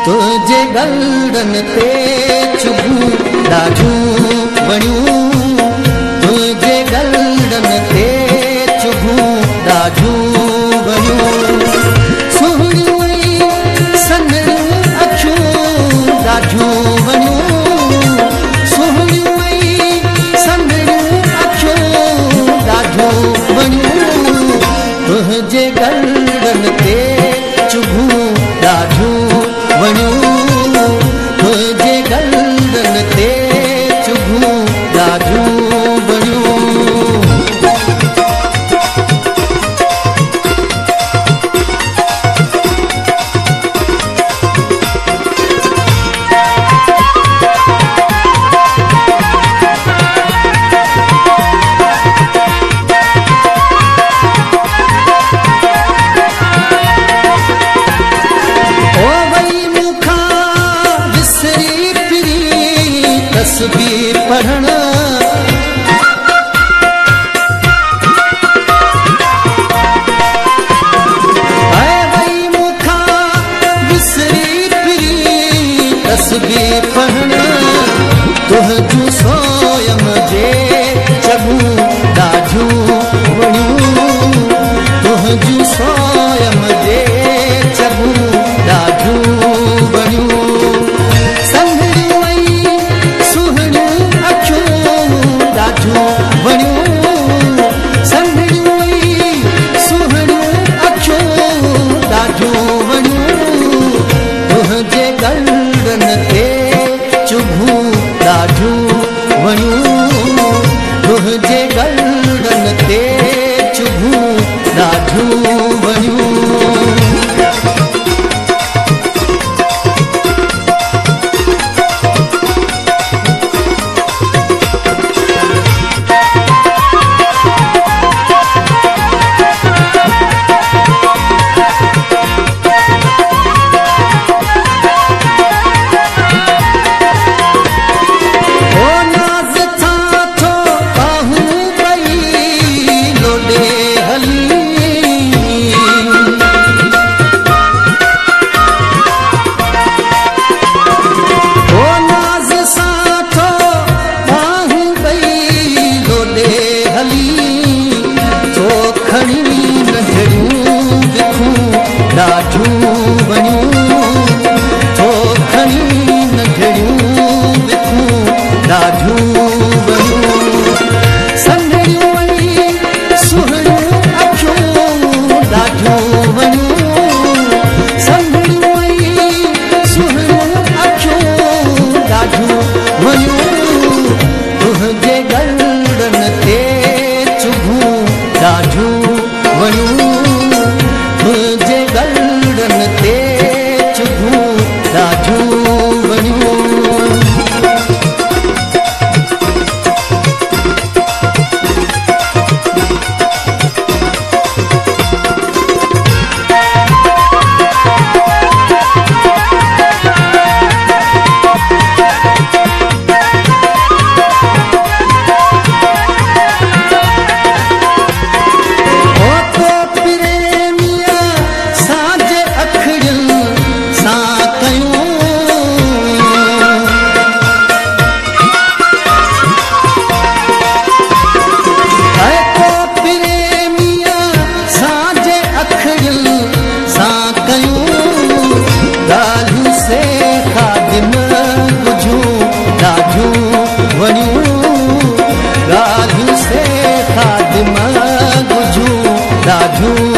तुझे गलड़न ते चुभूं ॾाढूं वणियूं तुझे गलड़न ते चुभूं ॾाढूं वणियूं सुहिणियूं सनड़ियूं अखियूं ॾाढूं वणियूं सुहिणियूं सनड़ियूं अखियूं ॾाढूं वणियूं तुझे गलड़न ते चुभूं ॾाढूं वणियूं तुझे गलड़न ते चुभूं ॾाढूं वणियूं तस्वीर पढ़ण आए वई मूंखां विसरी फिरी तस्वीर पढ़ण तुंहिंजूं सोयम जे चबूं ॾाढूं वणियूं तुंहिंजूं सोयम जे चबूं ॾाढूं वणियूं तुझे गलड़न ते चुभूं ॾाढूं वणियूं तुझे गलड़न ते चुभूं ॾाढूं वणियूं ॾाढूं वणियूं तो खणी नंढड़ियूं विखूं ॾाढूं वणियूं सन्हड़ियूं सुहिणियूं अखियूं ॾाढूं वणियूं सन्हड़ियूं सुहिणियूं अखियूं ॾाढूं वणियूं तुंहिंजे गलड़न ते चुभूं ॾाढूं वणियूं तुझे गलड़न ते चुभूं ॾाढूं वणियूं ॾाढूं